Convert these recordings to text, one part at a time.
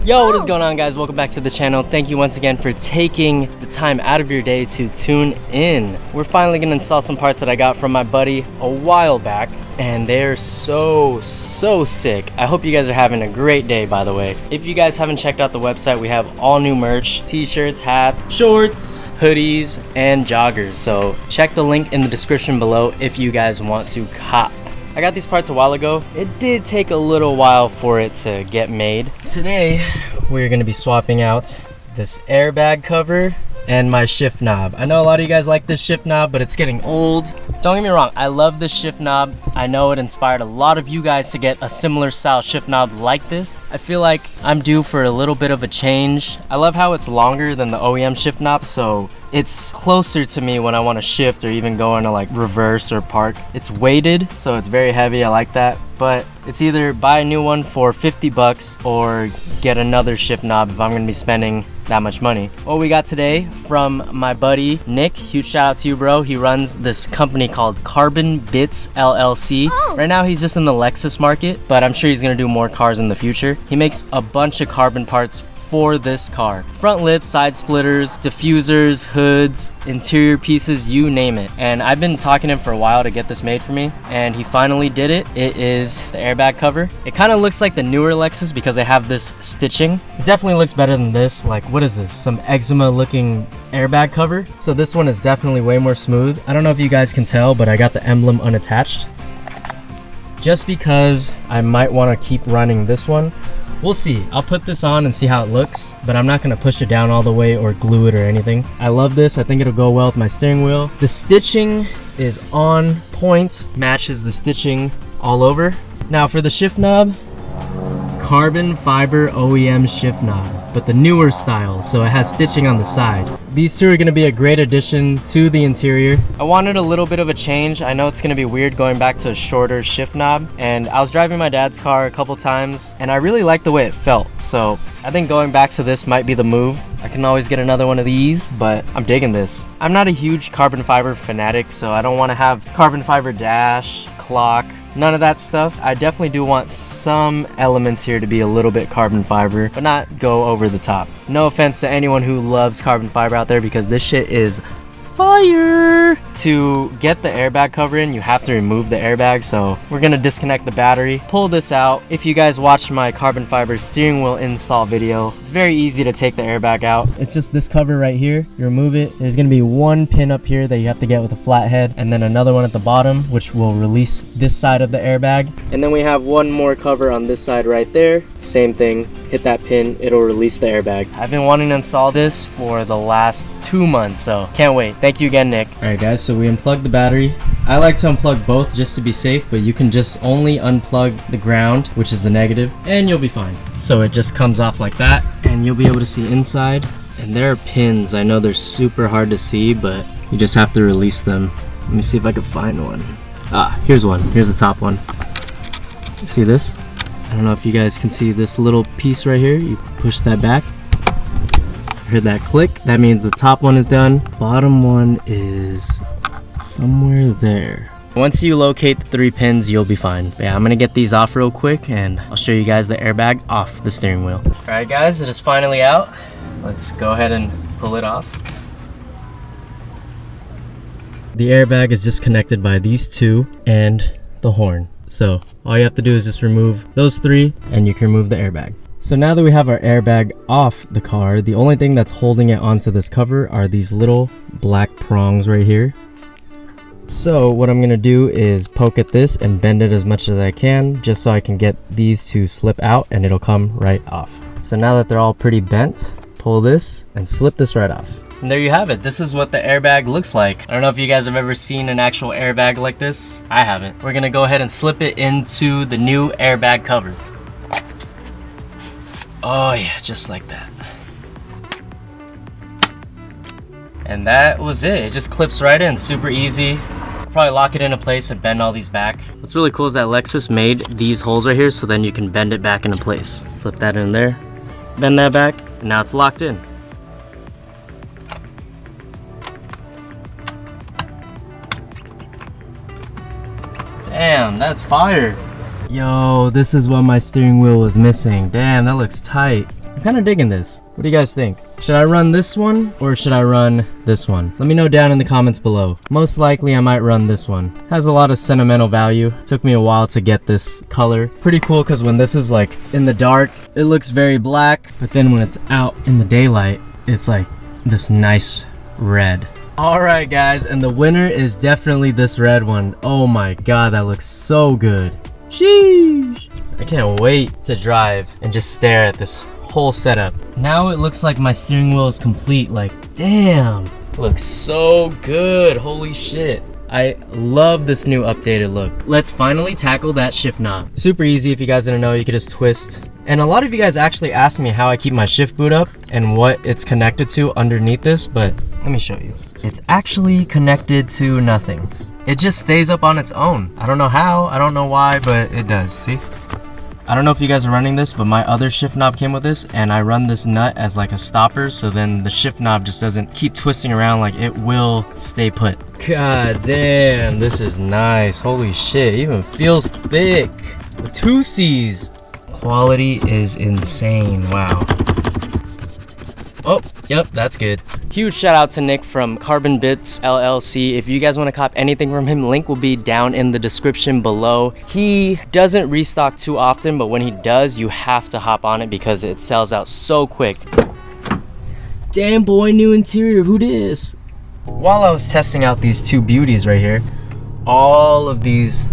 Yo, what is going on, guys? Welcome back to the channel. Thank you once again for taking the time out of your day to tune in. We're finally gonna install some parts that I got from my buddy a while back, and they're so sick. I hope you guys are having a great day, by the way. If you guys haven't checked out the website, we have all new merch: t-shirts, hats, shorts, hoodies, and joggers. So check the link in the description below if you guys want to cop. I got these parts a while ago. It did take a little while for it to get made. Today, we're gonna be swapping out this airbag cover and my shift knob. I know a lot of you guys like this shift knob, but it's getting old. Don't get me wrong, I love this shift knob. I know it inspired a lot of you guys to get a similar style shift knob like this. I feel like I'm due for a little bit of a change. I love how it's longer than the OEM shift knob, so it's closer to me when I want to shift or even go into like reverse or park. It's weighted, so it's very heavy. I like that. But it's either buy a new one for 50 bucks or get another shift knob if I'm gonna be spending that much money. What we got today from my buddy Nick, huge shout out to you, bro. He runs this company called CarbonBits LLC. Right now he's just in the Lexus market, but I'm sure he's gonna do more cars in the future. He makes a bunch of carbon parts for this car: front lips, side splitters, diffusers, hoods, interior pieces, you name it. And I've been talking to him for a while to get this made for me, and he finally did it. It is the airbag cover. It kind of looks like the newer Lexus because they have this stitching. It definitely looks better than this. Like, what is this? Some eczema looking airbag cover. So this one is definitely way more smooth. I don't know if you guys can tell, but I got the emblem unattached just because I might want to keep running this one. We'll see. I'll put this on and see how it looks, but I'm not gonna push it down all the way or glue it or anything. I love this. I think it'll go well with my steering wheel. The stitching is on point, matches the stitching all over. Now for the shift knob, carbon fiber OEM shift knob, but the newer style, so it has stitching on the side. These two are gonna be a great addition to the interior. I wanted a little bit of a change. I know it's gonna be weird going back to a shorter shift knob, and I was driving my dad's car a couple times, and I really liked the way it felt, so I think going back to this might be the move. I can always get another one of these, but I'm digging this. I'm not a huge carbon fiber fanatic, so I don't wanna have carbon fiber dash, clock, none of that stuff. I definitely do want some elements here to be a little bit carbon fiber, but not go over the top. No offense to anyone who loves carbon fiber out there, because this shit is fire. To get the airbag cover in, you have to remove the airbag, so we're gonna disconnect the battery, pull this out. If you guys watched my carbon fiber steering wheel install video, it's very easy to take the airbag out. It's just this cover right here. You remove it. There's gonna be one pin up here that you have to get with a flat head, and then another one at the bottom, which will release this side of the airbag. And then we have one more cover on this side right there. Same thing. Hit that pin, it'll release the airbag. I've been wanting to install this for the last 2 months, so can't wait. Thank you again, Nick. All right, guys, so we unplugged the battery. I like to unplug both just to be safe, but you can just only unplug the ground, which is the negative, and you'll be fine. So it just comes off like that, and you'll be able to see inside. And there are pins. I know they're super hard to see, but you just have to release them. Let me see if I can find one. Ah, here's one. Here's the top one. See this? I don't know if you guys can see this little piece right here. You push that back. Heard that click. That means the top one is done. Bottom one is somewhere there. Once you locate the 3 pins, you'll be fine. But yeah, I'm gonna get these off real quick, and I'll show you guys the airbag off the steering wheel. All right, guys, it is finally out. Let's go ahead and pull it off. The airbag is just connected by these two and the horn. So all you have to do is just remove those 3 and you can remove the airbag. So now that we have our airbag off the car, the only thing that's holding it onto this cover are these little black prongs right here. So what I'm gonna do is poke at this and bend it as much as I can, just so I can get these to slip out and it'll come right off. So now that they're all pretty bent, pull this and slip this right off. And there you have it. This is what the airbag looks like. I don't know if you guys have ever seen an actual airbag like this. I haven't. We're gonna go ahead and slip it into the new airbag cover. Oh yeah, just like that. And that was it. It just clips right in, super easy. Probably lock it into place and bend all these back. What's really cool is that Lexus made these holes right here, so then you can bend it back into place. Slip that in there, bend that back, and now it's locked in. Damn, that's fire. Yo, this is what my steering wheel was missing. Damn, that looks tight. I'm kind of digging this. What do you guys think? Should I run this one or should I run this one? Let me know down in the comments below. Most likely I might run this one. Has a lot of sentimental value. It took me a while to get this color. Pretty cool because when this is like in the dark, it looks very black, but then when it's out in the daylight, it's like this nice red. Alright guys, and the winner is definitely this red one. Oh my god, that looks so good. Sheesh! I can't wait to drive and just stare at this whole setup. Now it looks like my steering wheel is complete. Like, damn, it looks so good. Holy shit. I love this new updated look. Let's finally tackle that shift knob. Super easy. If you guys didn't know, you could just twist. And a lot of you guys actually asked me how I keep my shift boot up and what it's connected to underneath this, but let me show you. It's actually connected to nothing. It just stays up on its own. I don't know how, I don't know why, but it does, see? I don't know if you guys are running this, but my other shift knob came with this, and I run this nut as like a stopper, so then the shift knob just doesn't keep twisting around, like it will stay put. God damn, this is nice. Holy shit, it even feels thick. The 2 C's. Quality is insane, wow. Oh, yep, that's good. Huge shout out to Nick from CarbonBits LLC. If you guys want to cop anything from him, link will be down in the description below. He doesn't restock too often, but when he does, you have to hop on it because it sells out so quick. Damn boy, new interior, who dis? While I was testing out these 2 beauties right here, all of these...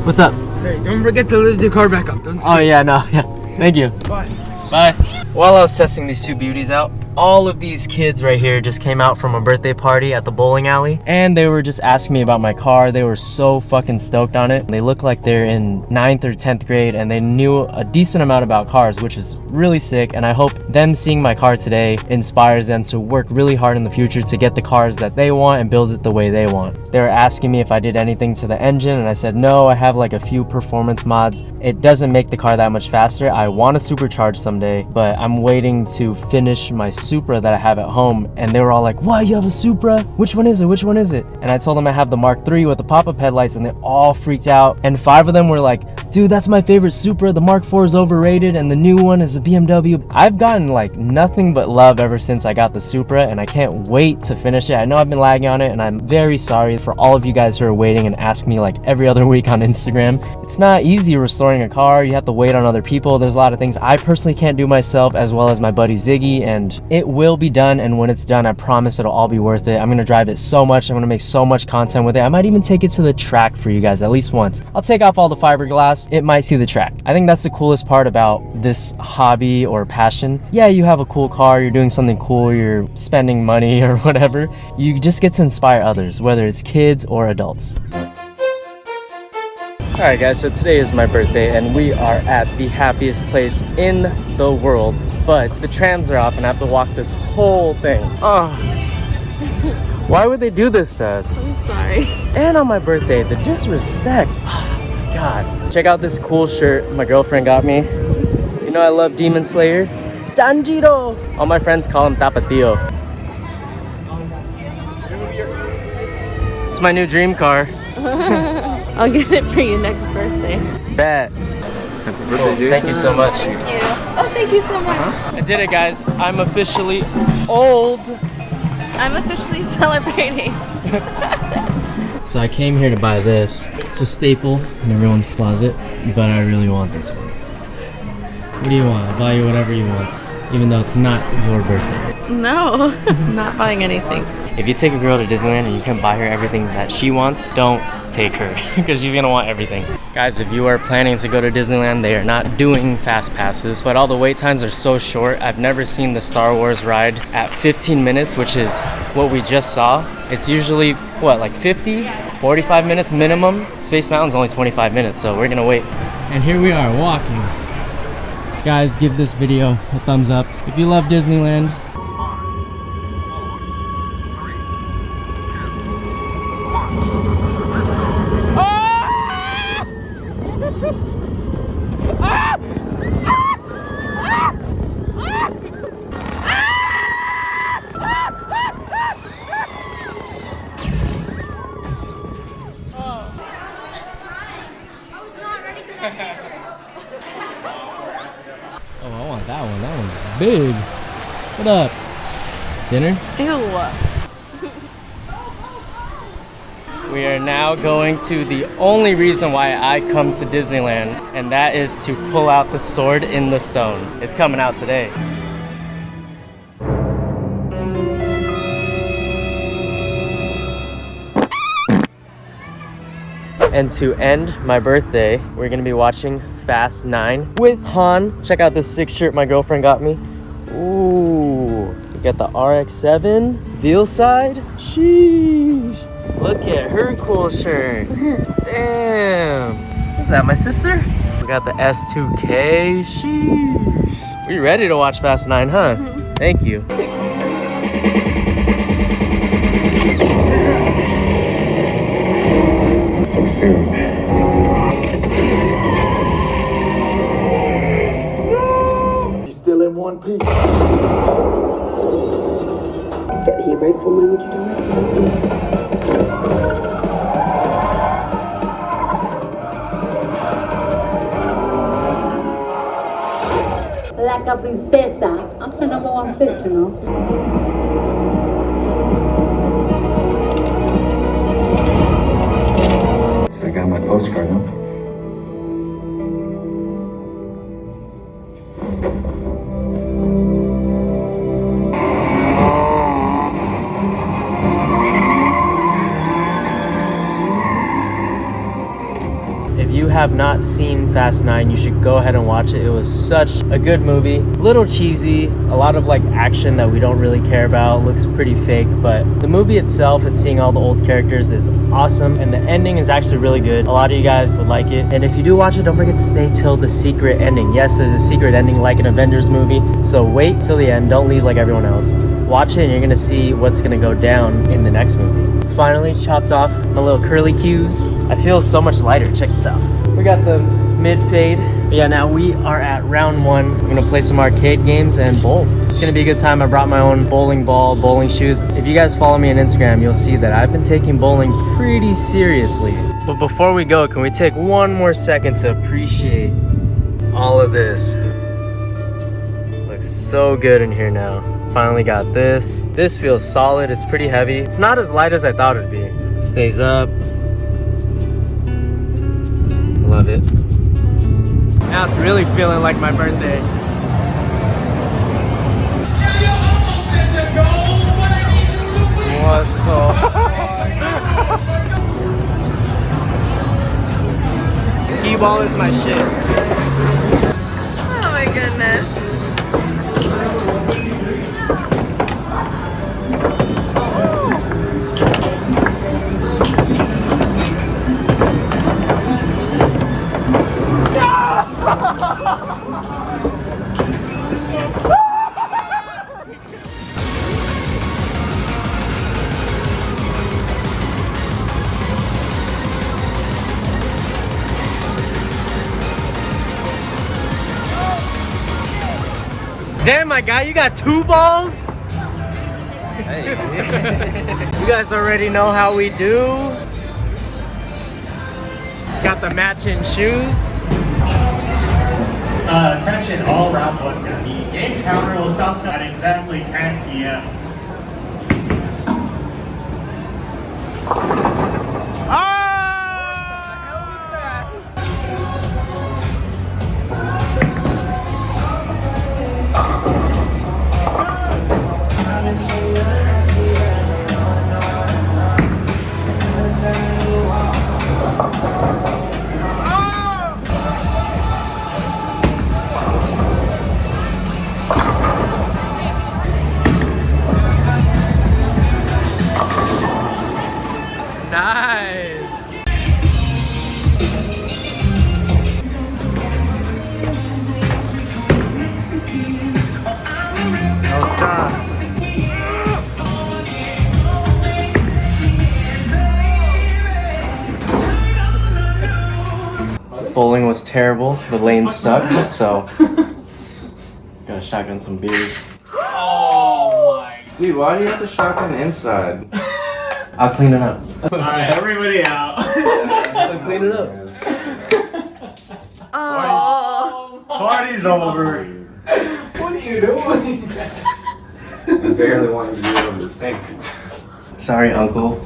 What's up? Hey, don't forget to lift the car back up. Don't skip. Oh yeah, no, yeah. Thank you. Bye. Bye. While I was testing these 2 beauties out, all of these kids right here just came out from a birthday party at the bowling alley, and they were just asking me about my car. They were so fucking stoked on it. They look like they're in 9th or 10th grade, and they knew a decent amount about cars, which is really sick. And I hope them seeing my car today inspires them to work really hard in the future to get the cars that they want and build it the way they want. They were asking me if I did anything to the engine, and I said no, I have like a few performance mods. It doesn't make the car that much faster. I want to supercharge someday, but I'm waiting to finish my Supra that I have at home, and they were all like, what, you have a Supra? Which one is it? Which one is it? And I told them I have the Mark III with the pop-up headlights, and they all freaked out. And 5 of them were like, dude, that's my favorite Supra. The Mark IV is overrated, and the new one is a BMW. I've gotten like nothing but love ever since I got the Supra, and I can't wait to finish it. I know I've been lagging on it, and I'm very sorry for all of you guys who are waiting and ask me like every other week on Instagram. It's not easy restoring a car. You have to wait on other people. There's a lot of things I personally can't do myself, as well as my buddy Ziggy, and it will be done. And when it's done, I promise it'll all be worth it. I'm gonna drive it so much. I'm gonna make so much content with it. I might even take it to the track for you guys at least once. I'll take off all the fiberglass. It might see the track. I think that's the coolest part about this hobby or passion. Yeah, you have a cool car, you're doing something cool, you're spending money or whatever. You just get to inspire others, whether it's kids or adults. Alright guys, so today is my birthday and we are at the happiest place in the world, but the trams are off and I have to walk this whole thing. Oh, why would they do this to us? I'm sorry. And on my birthday, the disrespect. Oh my god. Check out this cool shirt my girlfriend got me. You know I love Demon Slayer. Tanjiro! All my friends call him Tapatio. It's my new dream car. I'll get it for you next birthday. Bet. Happy birthday, Jason. Thank you so much. Thank you. Oh, thank you so much. I did it, guys. I'm officially old. I'm officially celebrating. So I came here to buy this. It's a staple in everyone's closet, but I really want this one. What do you want? I'll buy you whatever you want, even though it's not your birthday. No, not buying anything. If you take a girl to Disneyland and you can buy her everything that she wants, don't take her because she's gonna want everything. Guys, if you are planning to go to Disneyland, they are not doing fast passes, but all the wait times are so short. I've never seen the Star Wars ride at 15 minutes, which is what we just saw. It's usually, what, like 50, 45 minutes minimum? Space Mountain's only 25 minutes, so we're gonna wait. And here we are walking. Guys, give this video a thumbs up if you love Disneyland. Oh, I want big. What up? Dinner? Ew. We are now going to the only reason why I come to Disneyland, and that is to pull out the sword in the stone. It's coming out today. And to end my birthday, we're gonna be watching Fast 9 with Han. Check out this sick shirt my girlfriend got me. Ooh, we got the RX-7 Veal side. Sheesh. Look at her cool shirt. Damn. Who's that, my sister? We got the S2K. Sheesh. We ready to watch Fast 9, huh? Thank you. So soon. You're still in one piece. Get the e-brake for me, would you do it? Like a princesa. I'm her number one pick, you know. So I got my postcard, huh? If you have not seen Fast 9, you should go ahead and watch it. It was such a good movie. A little cheesy, a lot of like action that we don't really care about. Looks pretty fake, but the movie itself and seeing all the old characters is awesome. And the ending is actually really good. A lot of you guys would like it. And if you do watch it, don't forget to stay till the secret ending. Yes, there's a secret ending like an Avengers movie. So wait till the end. Don't leave like everyone else. Watch it and you're gonna see what's gonna go down in the next movie. Finally chopped off my little curly cues. I feel so much lighter. Check this out. We got the mid fade. Yeah, now we are at round 1. We're gonna play some arcade games and bowl. It's gonna be a good time. I brought my own bowling ball, bowling shoes. If you guys follow me on Instagram, you'll see that I've been taking bowling pretty seriously. But before we go, can we take one more second to appreciate all of this? Looks so good in here now. Finally got this. This feels solid. It's pretty heavy. It's not as light as I thought it'd be. Stays up. Love it. Now it's really feeling like my birthday. What the? Ski ball is my shit. Oh my goodness. Damn, my guy, you got 2 balls? Hey. You guys already know how we do. Got the matching shoes. Attention, all round 1 now. The game counter will stop at exactly 10 p.m. Nice. No stop. Bowling was terrible. The lanes sucked, so gotta shotgun some beers. Dude, why do you have to shotgun inside? I'll clean it up. Alright, everybody out. I'll clean it up. Oh. Party's over. What are you you doing? I barely want you to be able to sink. Sorry, Uncle.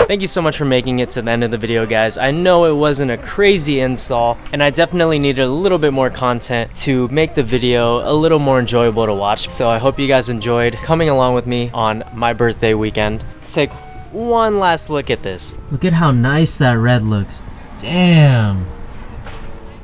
Thank you so much for making it to the end of the video, guys. I know it wasn't a crazy install, and I definitely needed a little bit more content to make the video a little more enjoyable to watch. So I hope you guys enjoyed coming along with me on my birthday weekend. Let's take one last look at this. Look at how nice that red looks. Damn.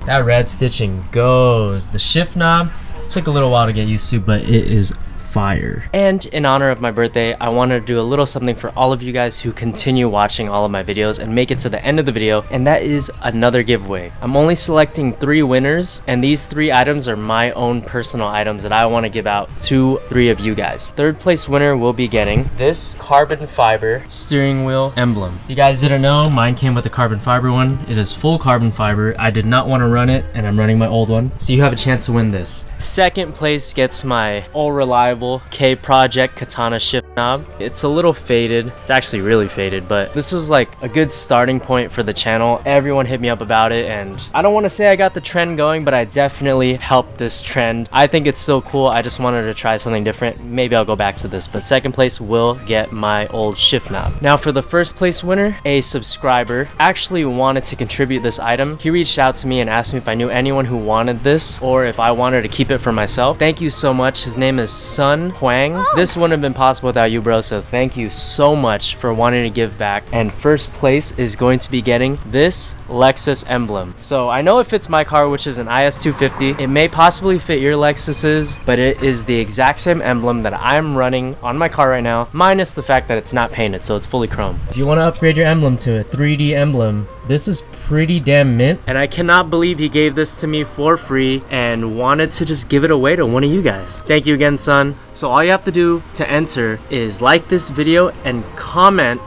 That red stitching goes. The shift knob took a little while to get used to, but it is fire. And in honor of my birthday, I wanted to do a little something for all of you guys who continue watching all of my videos and make it to the end of the video, and that is another giveaway. I'm only selecting 3 winners, and these 3 items are my own personal items that I want to give out to 3 of you guys. 3rd place winner will be getting this carbon fiber steering wheel emblem. If you guys didn't know, mine came with a carbon fiber one. It is full carbon fiber. I did not want to run it, and I'm running my old one, so you have a chance to win this. 2nd place gets my all reliable K Project katana shift knob. It's a little faded. It's actually really faded, but this was like a good starting point for the channel. Everyone hit me up about it, and I don't want to say I got the trend going, but I definitely helped this trend. I think it's so cool. I just wanted to try something different. Maybe I'll go back to this, but 2nd place will get my old shift knob. Now for the 1st place winner, a subscriber actually wanted to contribute this item. He reached out to me and asked me if I knew anyone who wanted this or if I wanted to keep it for myself. Thank you so much. His name is Sun Huang. This wouldn't have been possible without you, bro, so thank you so much for wanting to give back. And 1st place is going to be getting this Lexus emblem. So I know it fits my car, which is an IS250. It may possibly fit your Lexus's, but it is the exact same emblem that I'm running on my car right now, minus the fact that it's not painted, so it's fully chrome. If you want to upgrade your emblem to a 3D emblem, this is pretty damn mint, and I cannot believe he gave this to me for free and wanted to just give it away to one of you guys. Thank you again, son. So all you have to do to enter is like this video and comment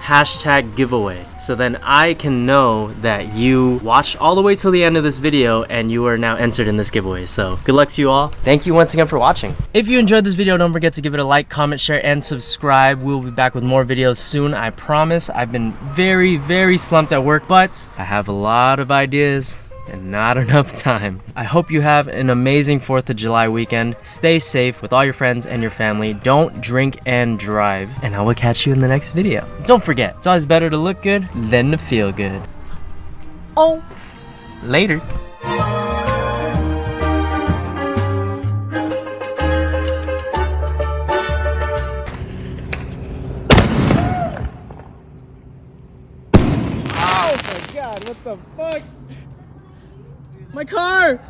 #giveaway, so then I can know that you watched all the way till the end of this video and you are now entered in this giveaway. So good luck to you all. Thank you once again for watching. If you enjoyed this video, don't forget to give it a like, comment, share, and subscribe. We'll be back with more videos soon, I promise. I've been very slumped at work, but I have a lot of ideas and not enough time. I hope you have an amazing 4th of July weekend. Stay safe with all your friends and your family. Don't drink and drive, and I will catch you in the next video. Don't forget, it's always better to look good than to feel good. Oh, later. Oh my god, what the fuck? My car!